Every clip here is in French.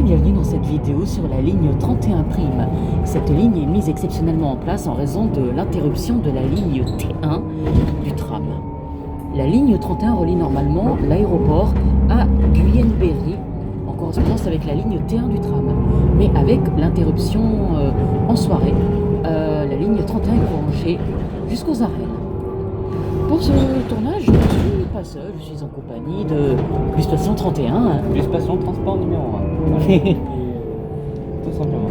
et bienvenue dans cette vidéo sur la ligne 31 prime. Cette ligne est mise exceptionnellement en place en raison de l'interruption de la ligne T1 du tram. La ligne 31 relie normalement l'aéroport à Guyenne-Berry en correspondance avec la ligne T1 du tram. Mais avec l'interruption en soirée, la ligne 31 est prolongée jusqu'aux arènes. Pour ce tournage, je ne suis pas seul, je suis en compagnie de Bus Passion 31. Bus Passion transport numéro 1. Voilà. Tout simplement.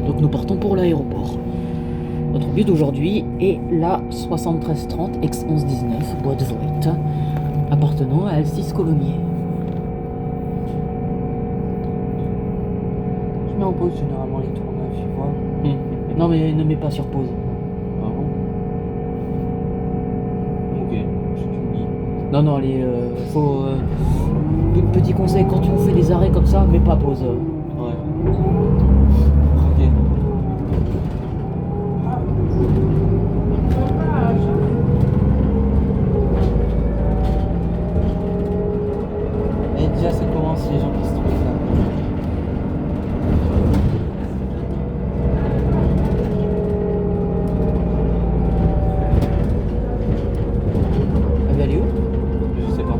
Donc nous partons pour l'aéroport. Notre bus d'aujourd'hui est la 7330 X1119 boîte Voigt, appartenant à Alcis Colomiers. Je mets en pause généralement les tournages, tu vois. Non mais ne mets pas sur pause. Ah bon? Ok, je te le dis. Non, allez, faut... petit conseil, quand tu fais des arrêts comme ça, mets pas pause. Ouais. Ok. Et déjà ça commence, les gens qui se trouvent là. Elle va aller où? Je sais pas.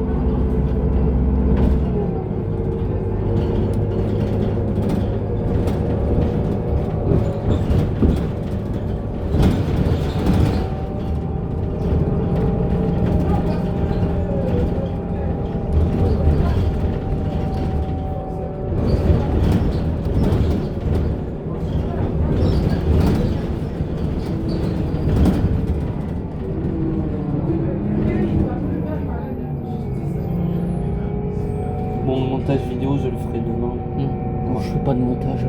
Bon, le montage vidéo, je le ferai demain. Moi je fais pas de montage.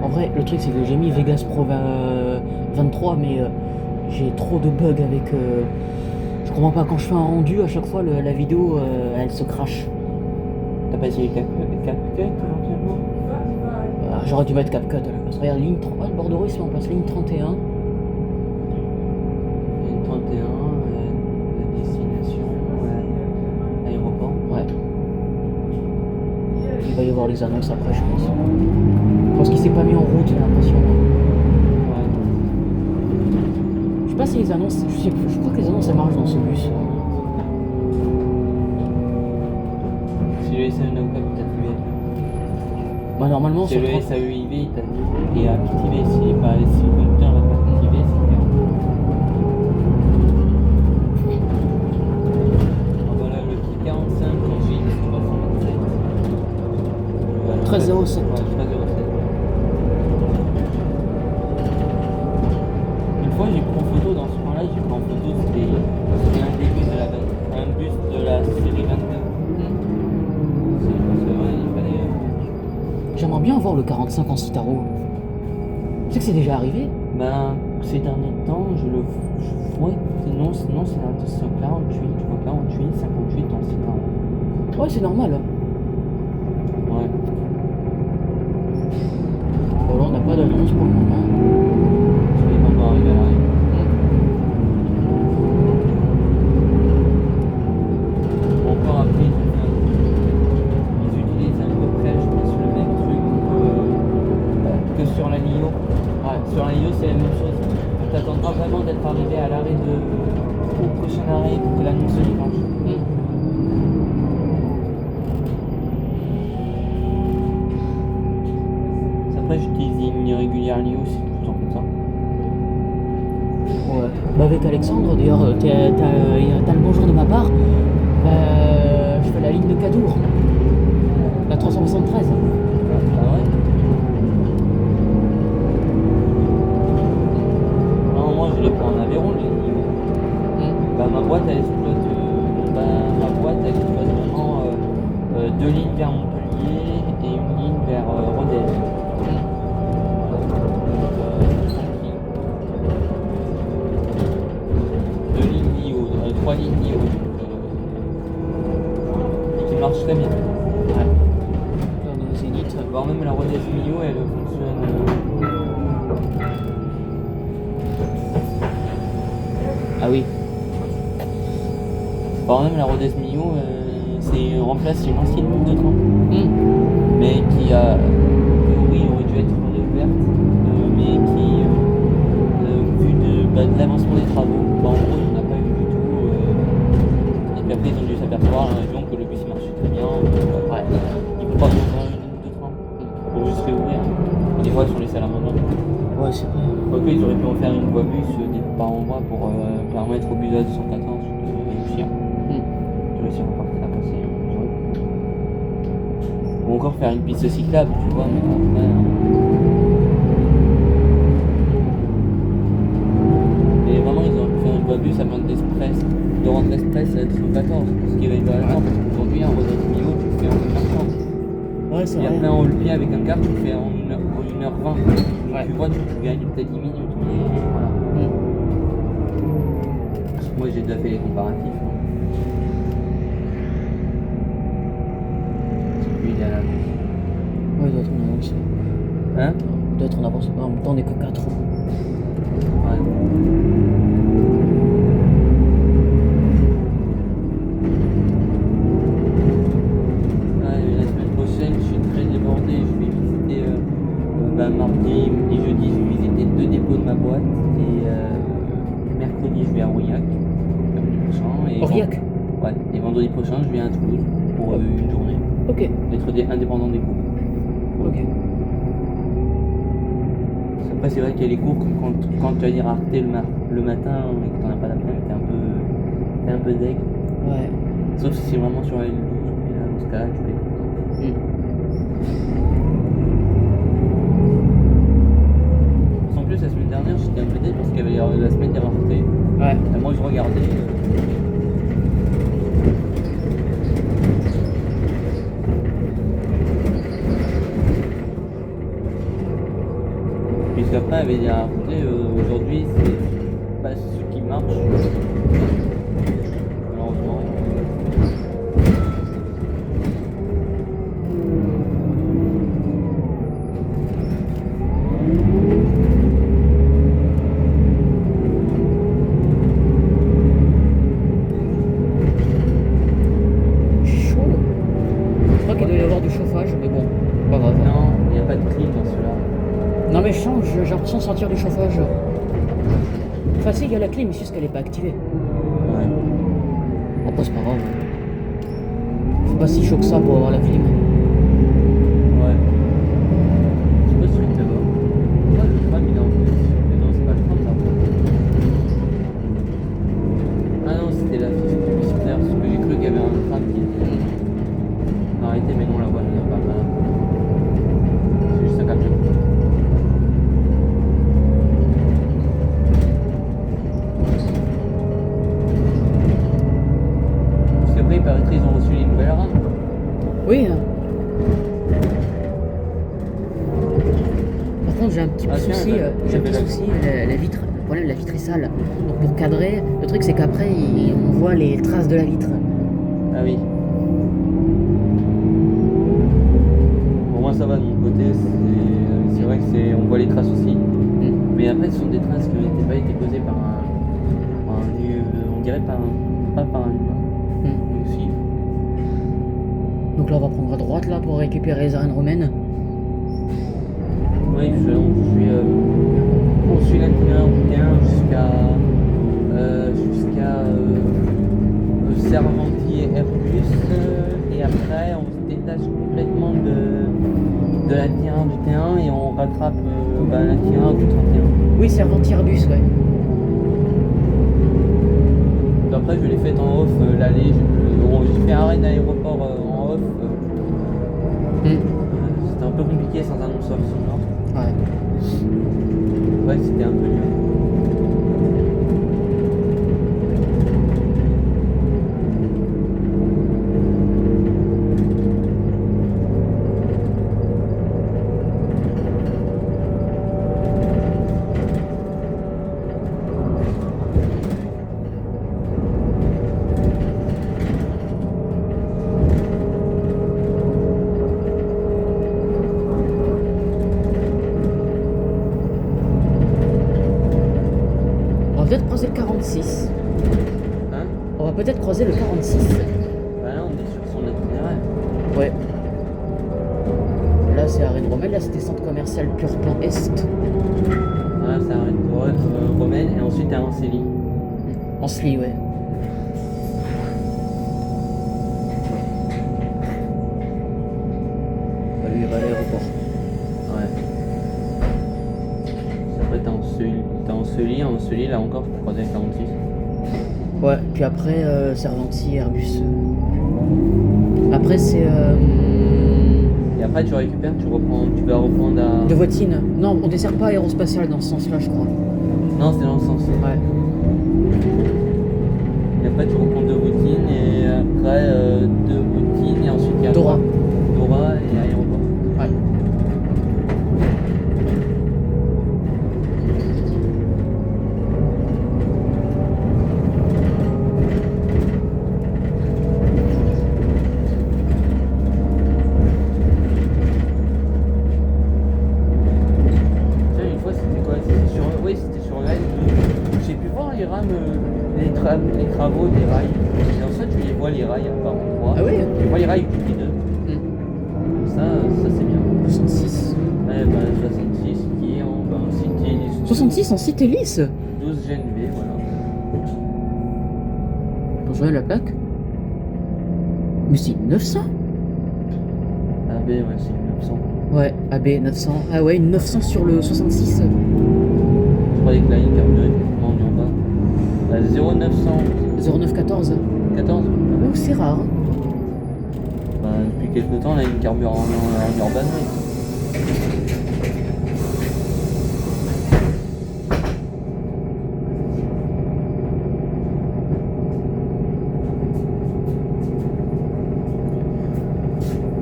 En vrai, le truc c'est que j'ai mis Vegas Pro 23, mais j'ai trop de bugs avec... je comprends pas, quand je fais un rendu, à chaque fois la vidéo elle se crache. T'as pas essayé CapCut éventuellement? J'aurais dû mettre CapCut à la place. Regarde, ligne 30, le bordereau ici on place ligne 31. Ligne 31, la destination, aéroport. Ouais. Il va y avoir les annonces après, je pense. Parce qu'il s'est pas mis en route, j'ai l'impression. Ouais. Je sais pas si les annonces, je crois que les annonces elles marchent dans ce bus. Si le SAE ou peut-être Bah normalement c'est c'est le 30. SAEIV, il est activé. Si le conducteur n'est pas activé, c'est bien. Voilà le petit 45 en GX 327. 1307. Ouais, 1307. Une fois j'ai pris en photo dans ce coin-là, j'ai pris en photo, c'était un des bus de la série 22. C'est vrai, il fallait. J'aimerais bien voir le 45 en Citaro. Tu sais que c'est déjà arrivé? Ben, ces derniers temps, je vois, sinon c'est un 48, je vois 48, 58 en Citaro. Ouais, c'est normal. Ouais. Bon, là, on n'a pas d'annonce pour le moment. Je vais pas encore arriver à l'arrêt. Bon, encore après, ils utilisent à peu près, je pense, le même truc que sur la NIO. Ouais, sur la NIO, c'est la même chose. On t'attendra vraiment d'être arrivé à l'arrêt au prochain arrêt pour que l'annonce se déclenche. Après, j'utilise des lignes régulières NIO, c'est tout le temps comme ça. Ouais. Bah, avec Alexandre, d'ailleurs, t'as le bonjour de ma part. Je fais la ligne de Cadour. La 373. Ah ouais? Non, moi je les prends en Aveyron, les NIO. Bah, ma boîte elle exploite vraiment deux lignes vers Montpellier et une ligne vers Rodez. Deux lignes NIO, trois lignes NIO. Qui marchent très bien. Ouais. On est au Zénith. Voire même la Rodez Mio, elle fonctionne. Ah oui. Voire même la Rodez Mio, c'est remplace une ancienne ligne de train. mais qui a oui aurait dû être réouverte, mais qui vu de l'avancement des travaux, en gros il n'y en a pas eu du tout, et puis après ils ont dû s'apercevoir à la région que le bus marchait très bien, ouais, il ne faut pas faire une ligne de train, il faut juste réouvrir, des fois ils sont laissés à l'abandon. Ouais, c'est vrai. Ok, ils auraient pu en faire une voie bus par endroit pour permettre au bus A214 de réussir à passer. Ou encore faire une piste cyclable, tu vois, mais après. Et vraiment, ils ont fait une voie bus à Rente d'Express, de Rente d'Express à 214, ce qui est régulièrement, parce qu'aujourd'hui, un Renault Clio, tu le fais en 1h30. Ouais, c'est Et vrai. après, en le pied avec un quart, tu le fais en 1h20. Ouais. Tu vois, tu gagnes peut-être 10 minutes, mais voilà. Parce que moi, j'ai déjà fait les comparatifs. C'est plus idéal. Ouais, il doit être en avance. Hein? Il doit être en avance. En même temps, on n'est que 4 ans. Ouais. La semaine prochaine, je suis très débordé. Je vais visiter mardi et jeudi, je vais visiter 2 dépôts de ma boîte. Et mercredi, je vais à Aurillac. Samedi prochain. Et Aurillac? Ouais. Et vendredi prochain, je viens à Toulouse pour une journée. Ok. D'être indépendant des cours. Ok. Après, c'est vrai qu'il y a les cours quand tu vas dire Arte le matin et que t'en as pas d'après-midi, t'es un peu deg. Ouais. Sauf si c'est vraiment sur la L12, mais là, dans ce cas-là, tu peux être content. En plus, la semaine dernière, j'étais un peu deg parce qu'il y avait la semaine des raretés. Ouais. Et moi, je regardais. Puisqu'après, il y avait des raretés. Aujourd'hui, c'est pas ce qui marche. Malheureusement. Chaud. Je crois qu'il doit y avoir du chauffage, mais bon, pas grave. Non, il n'y a pas de clim dans cela. Non mais je change, j'ai l'impression de sentir du chauffage. Enfin si, il y a la clim, c'est juste qu'elle n'est pas activée. Ouais. Après c'est pas grave. C'est pas si chaud que ça pour avoir la clim. Ouais. Je sais pas si tu là-bas. Ouais, le tram il est en plus. Mais non, c'est pas le tram là. Ah non, c'était l'affiche publicitaire. Parce que j'ai cru qu'il y avait un tram qui était arrêté, mais non, la voie n'est pas là. C'est juste un camion. Parce qu'après, il paraîtrait qu'ils ont reçu les nouvelles rames. Oui. Par contre j'ai un petit Ah, tiens, souci, j'avais la- la vitre. Le problème de la vitre est sale. Donc pour cadrer, le truc c'est qu'après on voit les traces de la vitre. Ah oui. Pour moi, ça va de mon côté. C'est vrai que on voit les traces aussi. Mais après, ce sont des traces qui n'ont pas été posées par on dirait pas par un humain. Donc si. Donc là on va prendre à droite là pour récupérer les arènes romaines. Oui, on suit l'itinéraire roumain jusqu'à Cervanti et Airbus, et après on se détache complètement de l'itinéraire du T1 et on rattrape l'itinéraire du 31. Oui, c'est Servant-Irbus, ouais. Après je l'ai fait en off l'aller, j'ai fait arrêt d'aéroport en off. C'était un peu compliqué sans annonceur sonore. Ouais. Ouais, c'était un peu dur. On va peut-être croiser le 46. Hein? On va peut-être croiser le 46. Bah là on est sur son itinéraire. Ouais. c'est arène romaine. Là, c'était centre commercial Purpan Est. Voilà, c'est arène romaine et ensuite à Ancélie. Ancely, ouais. Bah, lui, il va à l'aéroport. Ouais. Après, t'as Ancélie, là encore, je peux croiser avec 46. Ouais, puis après, Cervanti, Airbus. Après, c'est. Et après, tu récupères, tu vas reprendre à. De Voitine. Non, on dessert pas aérospatial dans ce sens-là, je crois. Non, c'était dans ce sens. Ouais. Et après, tu reprends de Voutine et après de Voutine et ensuite il y a Dora. Dora et aéroport. Ouais. Tiens, une fois, c'était quoi? C'était sur Rennes. J'ai pu voir les rames, les travaux des rails. Et en fait, tu les vois les rails par endroit. Ah oui. Tu vois les rails du P2. Ça c'est bien. 66. Ouais, bah, 66 qui est en cité 66 en cité lisse. 12 GNB, voilà. Pour jouer la plaque. Mais c'est 900. AB, ouais, c'est 900. Ouais, AB 900. Ah ouais, une 900 sur le 66. Je croyais que la ligne carbure effectivement en bas. 0900 0914. 14. Oh, c'est rare. Hein. Bah, depuis quelques temps, la ligne carbure en urban.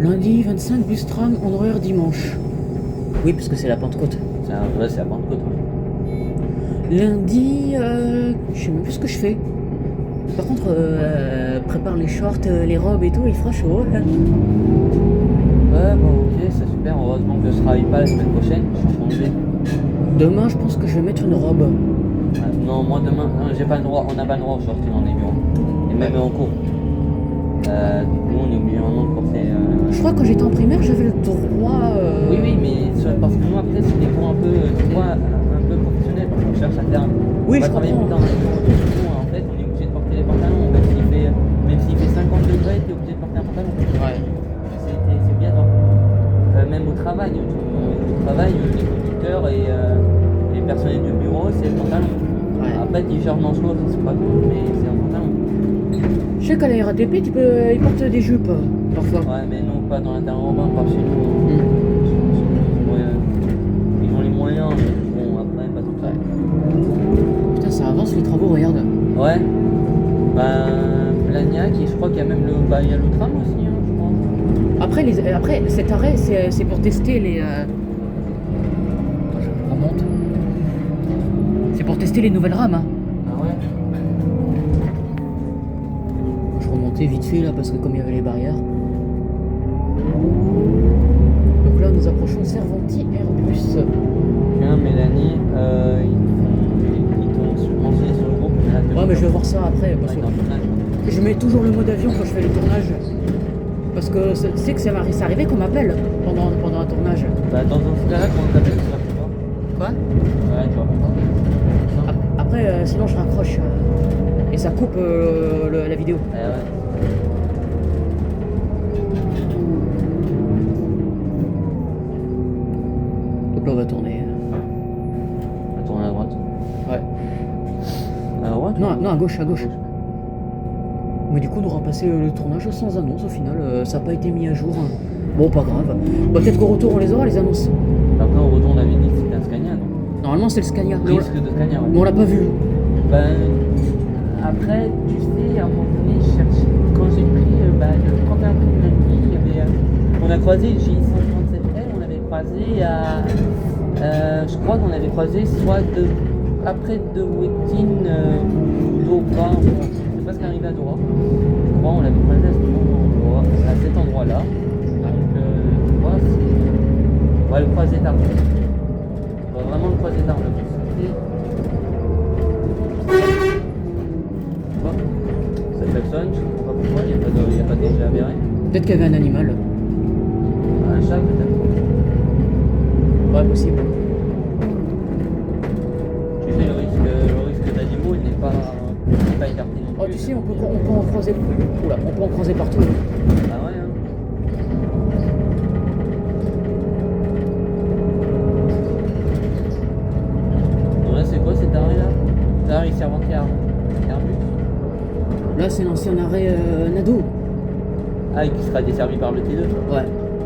Lundi 25, bus tram en horaire dimanche. Oui, parce que c'est la Pentecôte. C'est la Pentecôte. Ouais. Lundi, je sais même plus ce que je fais. Par contre, prépare les shorts, les robes et tout, il fera chaud. Hein. Ouais, bon, ok, c'est super. Heureusement que je travaille pas la semaine prochaine. Je suis changé. Demain, je pense que je vais mettre une robe. Non, moi demain, j'ai pas le droit. On n'a pas le droit aujourd'hui dans les bureaux. Et même en cours. Nous, on est obligé vraiment de porter. Je crois que quand j'étais en primaire, j'avais le droit. Oui, mais parce que nous, après, c'est des cours un peu, tu vois, un peu professionnels. Parce qu'on cherche à faire. Oui, on va je travailler comprends. plus dans les bureaux. Du coup, en fait, on est obligé de porter les pantalons. Même s'il fait 50 degrés, t'es obligé de porter un pantalon. Ouais. C'est bien. Même au travail. Au travail, les conducteurs et les personnels du bureau, c'est le pantalon. Ouais. Après, t-shirt manche courte, c'est pas cool, mais c'est un pantalon. Je sais qu'à la RATP, ils portent des jupes, parfois. Ouais, mais non, pas dans l'interurbain, pas chez nous. Ouais, ils ont les moyens, mais bon, après, pas tout ça. Putain, ça avance les travaux, regarde. Ouais. Blagnac, et je crois qu'il y a même il y a le tram aussi, hein, je crois. Après, cet arrêt, c'est pour tester les. Attends, je remonte. C'est pour tester les nouvelles rames. Hein. Ah ouais. Je remontais vite fait là parce que comme il y avait les barrières. Donc là, nous approchons Cervanti Airbus. Tiens, Mélanie, ils t'ont mentionné sur le groupe. Ouais, mais je vais voir ça après. Parce que je mets toujours le mode avion quand je fais les tournages. Parce que tu sais que c'est arrivé qu'on m'appelle pendant un tournage. Bah, dans ce cas-là, comment t'appelles, tu vas plus voir. Quoi? Ouais, tu vas pas. Après, sinon je raccroche. Et ça coupe la vidéo. Ouais. Donc là, on va tourner. On va tourner à droite. Ouais. À droite? Non, à gauche, à gauche. Mais du coup, on aura passé le tournage sans annonce au final. Ça n'a pas été mis à jour. Hein. Bon, pas grave. Bah, peut-être qu'au retour, on les aura, les annonces. Après, au retour, on avait dit que c'était un Scania, non? Normalement, c'est le Scania. Mais Risque de Scania, ouais. on l'a pas vu. Ben, après, tu sais, à un moment donné, je cherchais. Quand j'ai pris le 31 prix de lundi, il y avait, on a croisé le J137L, on avait croisé à. Je crois qu'on avait croisé soit après de Wettin ou Dora. C'est presque arrivé à Dora. Je crois on l'avait croisé à cet endroit-là. Donc, tu vois, on va le croiser tard. On va vraiment le croiser tard. Ça klaxonne, je ne comprends pas pourquoi, il n'y a pas de déjà avéré. Peut-être qu'il y avait un animal. Un chat peut-être. Ouais, possible. Tu sais, le risque d'animaux n'est pas écarté non Oh, plus. tu sais, on peut en croiser. Oula, on peut en croiser partout. Ah ouais, hein. Donc là, c'est quoi cet arrêt là? Cet arrêt servant Airbus? Là, c'est l'ancien arrêt Nado. Ah, et qui sera desservi par le T2? Ouais.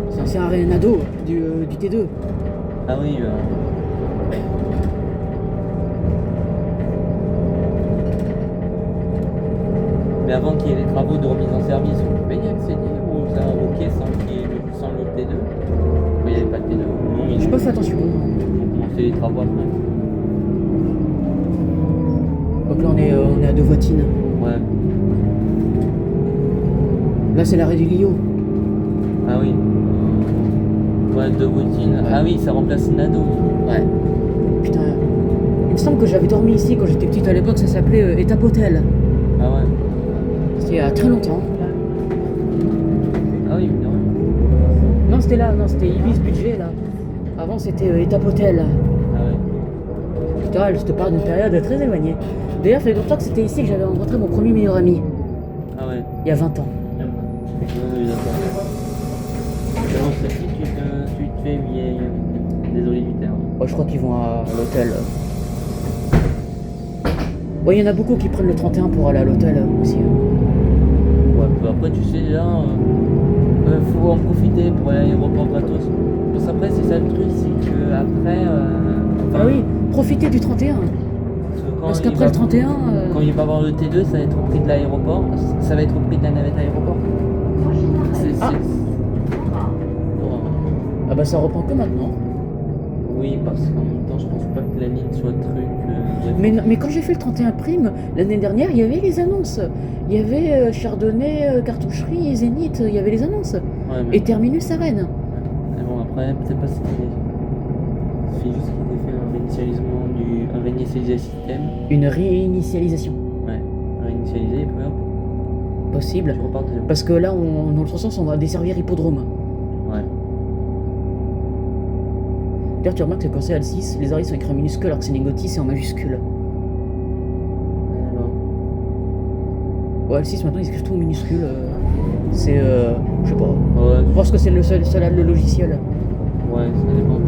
C'est l'ancien arrêt Nado du T2. Ah oui, mais avant qu'il y ait les travaux de remise en service, on pouvait y accéder ou ça ok sans le T2? Il n'y avait pas de T2. Non, J'ai pas fait attention. ils ont commencé les travaux après. Donc là, on est à 2 voitines. Ouais. Là, c'est l'arrêt du Lio. Ah oui. Ouais, deux routines. Ouais. Ah oui, ça remplace Nado. Ouais. Putain. Il me semble que j'avais dormi ici quand j'étais petite à l'époque. Ça s'appelait Étape Hôtel. Ah ouais. C'était il y a très longtemps. Ah oui, non. Non, c'était là. Non, c'était Ibis Budget, là. Avant, c'était Étape Hôtel. Ah ouais. Putain, je te parle d'une période très éloignée. D'ailleurs, ça fait longtemps que c'était ici que j'avais rencontré mon premier meilleur ami. Ah ouais. Il y a 20 ans. Oui, d'accord. Comment ceci, tu te fais vieille. Désolé du terme. Oh, je crois qu'ils vont à l'hôtel. Ouais, il y en a beaucoup qui prennent le 31 pour aller à l'hôtel aussi. Ouais, bah après, tu sais, là, faut en profiter pour aller à l'aéroport gratos. Parce qu'après, c'est ça le truc, c'est que après. Ah oui, profitez du 31. Parce qu'après le 31. Quand il va y avoir le T2, ça va être au prix de l'aéroport. Ça va être au prix de la navette aéroport. Ah. Ah bah ça reprend que maintenant. Oui, parce qu'en même temps, je pense pas que la ligne soit truc. Mais quand j'ai fait le 31 prime, l'année dernière, il y avait les annonces. Il y avait Chardonnay, Cartoucherie, Zénith, il y avait les annonces. Ouais, mais... Et Terminus Arène. Ouais. Mais bon, après, peut-être pas cette année. C'est juste qu'ils aient fait un réinitialisé système. Une réinitialisation. Ouais, réinitialiser et puis hop. Possible. Tu repars deuxième. Parce que là, dans l'autre sens, on va desservir Hippodrome. Ouais. D'ailleurs, tu remarques que quand c'est Al6, les arrêts sont écrits en minuscule alors que c'est Négotis, c'est en majuscule. Alors. Ouais, Al6 maintenant ils écrivent tout en minuscule. C'est. Je sais pas. Ouais, Je pense que c'est le logiciel. ouais, ça dépend.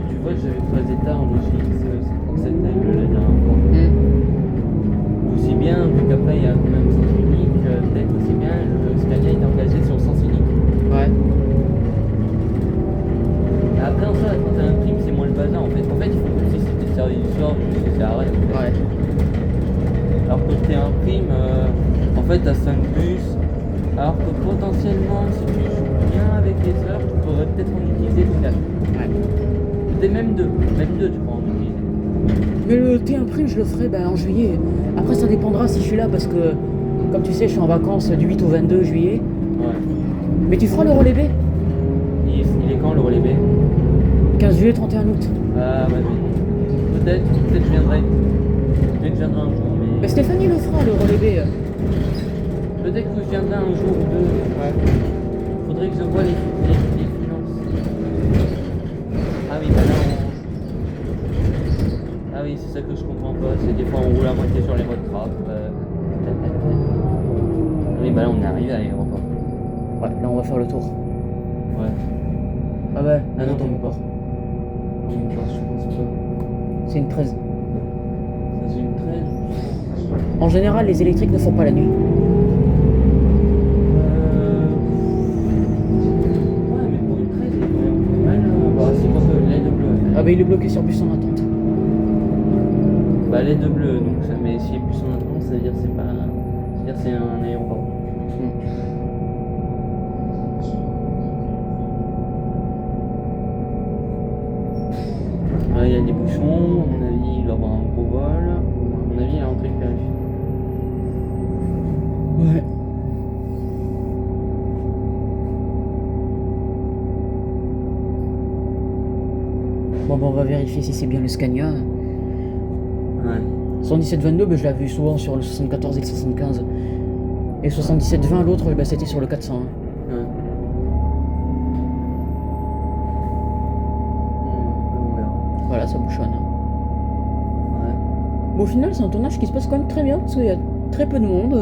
Tu vois, j'avais fait Zeta en logique, cette règle la dernière fois. Aussi bien, vu qu'après il y a quand même sens unique, peut-être aussi bien le Scania est engagé sur le sens unique. Ouais. Après, en soi, quand t'as un prime, c'est moins le bazar en fait. En fait, il faut que si c'était servi du soir, juste c'est arrêt. Ouais. Alors que t'es un prime, en fait, t'as 5 bus. Alors que potentiellement, si tu joues bien avec les heures, tu pourrais peut-être en utiliser le 4. Ouais. Peut-être même 2. Même 2, tu pourras en utiliser. Mais le T1 prime, je le ferai en juillet. Après, ça dépendra si je suis là parce que, comme tu sais, je suis en vacances du 8 au 22 juillet. Ouais. Mais tu feras le relais B Il est quand le relais B? 15 juillet, 31 août. Ah ouais, mais peut-être je viendrai. Peut-être que je viendrai un jour, mais... Mais Stéphanie le fera, le relais B. Peut-être que je viendrai un jour ou deux. Ouais. Faudrait que je vois les finances. Ah oui, bah là Ah oui, c'est ça que je comprends pas. C'est des fois on roule à moitié sur les road trap. Oui, bah là on est arrivé à l'aéroport. Ouais, là on va faire le tour. Ouais. Ah ouais, Ah non, t'en t'en veux pas. Je pense pas. C'est une 13. Ça c'est une 13. En général, les électriques ne font pas la nuit. Ouais, mais pour une 13, il est quand même pas mal. Bah, c'est parce que l'aide bleue. Ah bah il est bloqué sur bus en attente. Bah, l'aide bleue, donc ça met si plus en attente, ça veut dire que c'est pas. C'est-à-dire que c'est un aéroport. Là, il y a des bouchons, à mon avis, il doit y avoir un gros vol. À mon avis, il y a un truc perdu. Ouais. Bon, on va vérifier si c'est bien le Scania. Ouais. 7722, je l'avais vu souvent sur le 74 et le 75. Et 7720, l'autre, c'était sur le 400. Ouais. On verra. Voilà, ça bouchonne. Ouais. Bon, au final, c'est un tournage qui se passe quand même très bien, parce qu'il y a très peu de monde.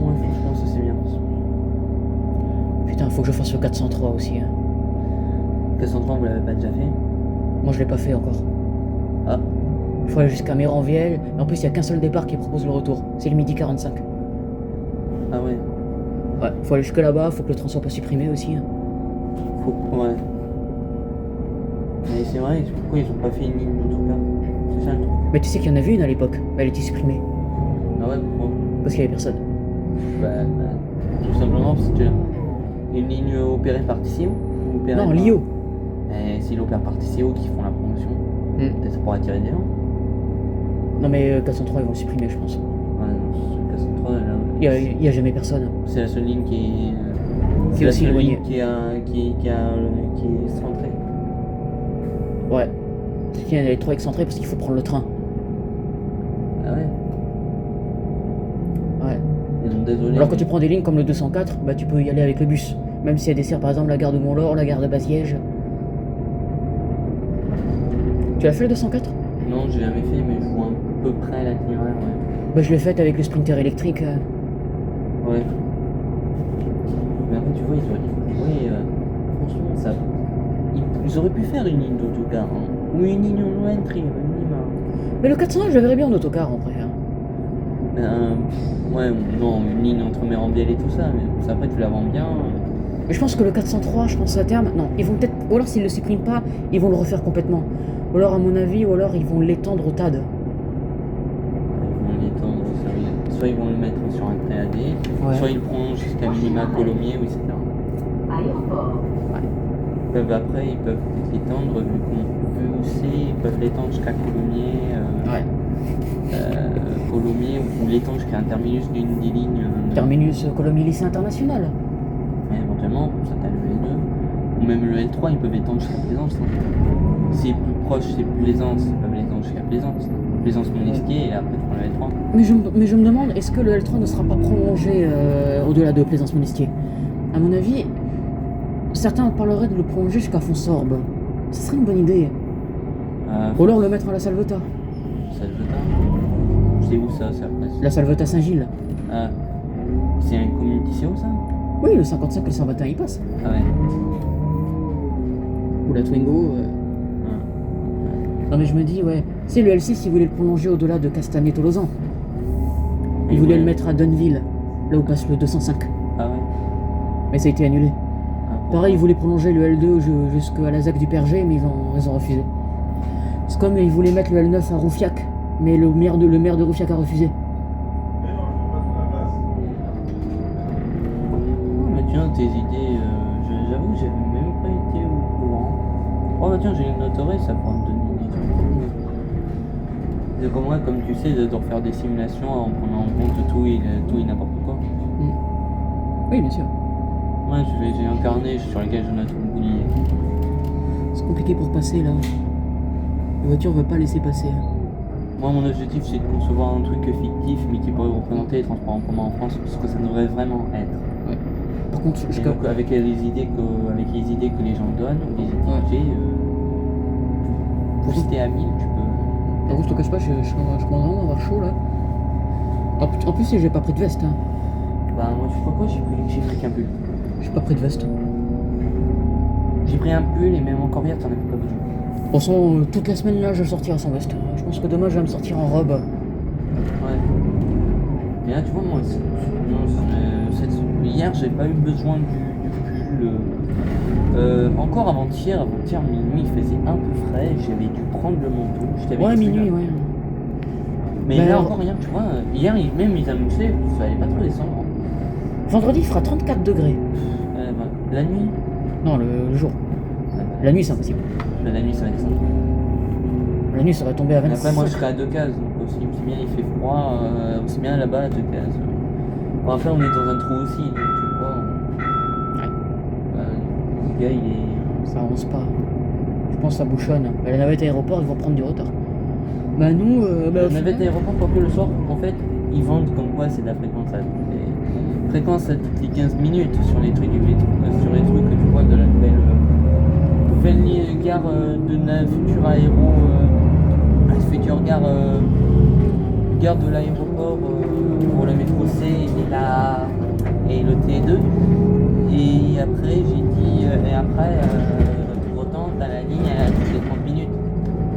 Moi, franchement, ça c'est bien. Putain, faut que je fasse le 403 aussi. 430, vous l'avez pas déjà fait? Moi, je l'ai pas fait encore. Ah. Il faut aller jusqu'à Méranviel. Et en plus, il y a qu'un seul départ qui propose le retour. C'est le midi 45. Ah ouais. Ouais, faut aller jusque là-bas, faut que le train soit pas supprimé aussi. Ouais. Mais c'est vrai, pourquoi ils ont pas fait une ligne d'autocar? C'est ça le truc. Mais tu sais qu'il y en avait une à l'époque, mais elle était supprimée. Ah ouais, pourquoi? Parce qu'il y avait personne. Bah, tout simplement parce que une ligne opérée par TCO ou opérée Non, par... Lio. Mais c'est l'opère par TCO qui font la promotion. Peut-être pour attirer des gens. Non, mais 403, ils vont le supprimer, je pense. Ouais, non, sur le 403, là, Il y a jamais personne. c'est la seule ligne qui est. Qui C'est est la aussi seule éloignée. ligne qui est centrée. Ouais. C'est qu'il y en a les trois excentrés parce qu'il faut prendre le train. Ah ouais. Ouais. Et donc désolé. Alors quand mais- tu prends des lignes comme le 204, tu peux y aller avec le bus. Même si elle dessert par exemple la gare de Mont-Laur, la gare de Baziège. Tu l'as fait le 204? Non, j'ai jamais fait, mais je vois à peu près l'itinéraire, ouais. Je l'ai faite avec le Sprinter électrique. Ouais. Mais après, tu vois, franchement, ça. Ils auraient pu faire une ligne d'autocar, hein. Ou une ligne en entry, au minimum. Mais le 401, je le verrais bien en autocar en vrai. Ouais, non, une ligne entre Méranviel et tout ça, mais ça, après, tu la vends bien. Mais je pense que le 403, je pense à terme, non, ils vont peut-être, ou alors s'ils le suppriment pas, ils vont le refaire complètement. Ou alors à mon avis, ou alors ils vont l'étendre au TAD. Ils vont l'étendre, soit ils vont le mettre sur un TAD, Ouais. soit ils le prolongent jusqu'à minima Colomiers, ou etc. Après, ils peuvent l'étendre, vu qu'on peut aussi, ils peuvent l'étendre jusqu'à Colomiers, Ouais. Colomiers, ou l'étendre jusqu'à un terminus d'une des lignes. Terminus Colomiers lycée international. Mais éventuellement, comme ça t'as le L2, ou même le L3, ils peuvent l'étendre jusqu'à Plaisance. Hein. Si c'est plus proche, c'est Plaisance, ils peuvent l'étendre jusqu'à Plaisance. Plaisance Monesquier, et après tu prends le L3. Mais je me demande, est-ce que le L3 ne sera pas prolongé au-delà de Plaisance-Monestier? À mon avis, certains parleraient de le prolonger jusqu'à Fonsorbe. Ce serait une bonne idée. Ou alors le mettre à la Salvetat. Salvetat. C'est où ça, c'est après? La Salvetat Saint-Gilles. Ah. C'est un community CO ça? Oui, le 55 et le 121 il passe. Ah ouais. Ou la Twingo. Non mais je me dis, ouais. C'est le L6, il voulait le prolonger au-delà de Castanet-Tolosan. Il voulait le mettre à Dunneville, là où passe le 205. Ah ouais. Mais ça a été annulé. Ah, Pareil, ils voulaient prolonger le L2 jusqu'à la ZAC du Perger, mais ils ont refusé. C'est comme ils voulaient mettre le L9 à Roufiac, mais le maire de Roufiac a refusé. mais tiens, tes idées, j'avoue, j'ai même pas été au courant. Oh bah tiens, j'ai une noterie, ça pourra me donner une idée. C'est comme moi, comme tu sais, de refaire des simulations en prenant en compte tout et n'importe quoi. Oui, bien sûr. Ouais, j'ai un carnet sur lequel je note beaucoup d'idées. C'est compliqué pour passer là. La voiture veut pas laisser passer. Moi, mon objectif, c'est de concevoir un truc fictif, mais qui pourrait représenter les transports en commun en France, parce que ça devrait vraiment être. Ouais. Par contre, Et donc, avec les idées que les gens donnent, ou les idées que j'ai, pour rester habile, tu peux. par contre, je te cache pas, je commence vraiment à avoir chaud là. En plus, j'ai pas pris de veste. Hein. Bah, moi, tu sais pas quoi, j'ai pris qu'un pull. J'ai pas pris de veste. J'ai pris un pull et même encore hier, t'en as pas besoin. De toute façon, toute la semaine là, je sortirai sans veste. Je pense que demain, je vais me sortir en robe. Ouais. Et là, tu vois, moi, hier, j'ai pas eu besoin du pull. Encore avant-hier, minuit, il faisait un peu frais, j'avais dû prendre le manteau. Ouais, minuit, ouais. Mais Bah là alors- encore hier, tu vois, hier, même ils annonçaient que ça allait pas trop descendre. Vendredi, il fera 34 degrés. La nuit Non, le jour. La nuit, c'est impossible. La nuit, ça va descendre. La nuit, ça va tomber à Mais 25. après, moi, je serai à 2 cases, donc aussi bien il fait froid, aussi bien là-bas à 2 cases. Bon, après, on est dans un trou aussi, donc tu vois. Ouais. Le gars, il est. Ça avance pas. Je pense que ça bouchonne. Bah, la navette aéroport, ils vont prendre du retard. Bah nous, La navette aéroport, quoique le soir, en fait, ils vendent comme quoi c'est de la fréquence fréquence à toutes les 15 minutes sur les trucs du métro, sur les trucs que tu vois de la nouvelle gare de future aéro, future gare de l'aéroport pour le métro C et le T2. Et après, j'ai dit, pour autant, t'as la ligne à toutes les 30 minutes.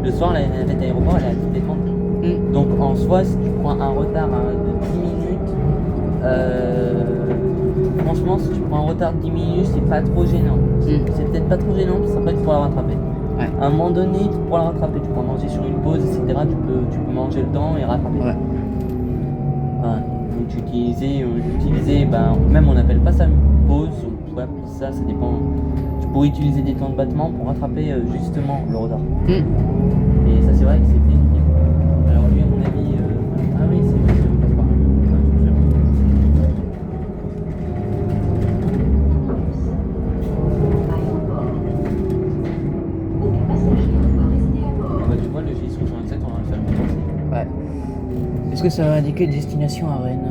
Le soir, la navette aéroport, elle est à toutes les 30. Donc en soi, si tu prends un retard de 10 minutes, franchement, si tu prends un retard de 10 minutes, c'est pas trop gênant. C'est peut-être pas trop gênant, parce qu'après tu pourras la rattraper. Ouais. À un moment donné, tu pourras la rattraper. Tu pourras manger sur une pause, etc. Tu peux manger le temps et rattraper. Ouais. Voilà. Donc j'utilisais, même on n'appelle pas ça une pause, on pourrait appeler ça dépend. Tu pourrais utiliser des temps de battement pour rattraper justement le retard. Et ça, c'est vrai que c'était une idée. Alors lui, à mon avis, ah oui, c'est vrai qu'on passe par là. Tu vois, le J67, on va le faire passer. Ouais. Est-ce que ça va indiquer destination à Rennes?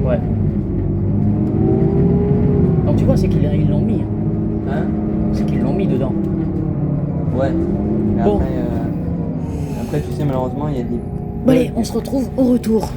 Ouais. Donc tu vois, c'est qu'ils l'ont mis. Hein? C'est qu'ils l'ont mis dedans. Ouais. Et Bon. après, tu sais, malheureusement, il y a des... Bon, allez, on se retrouve au retour.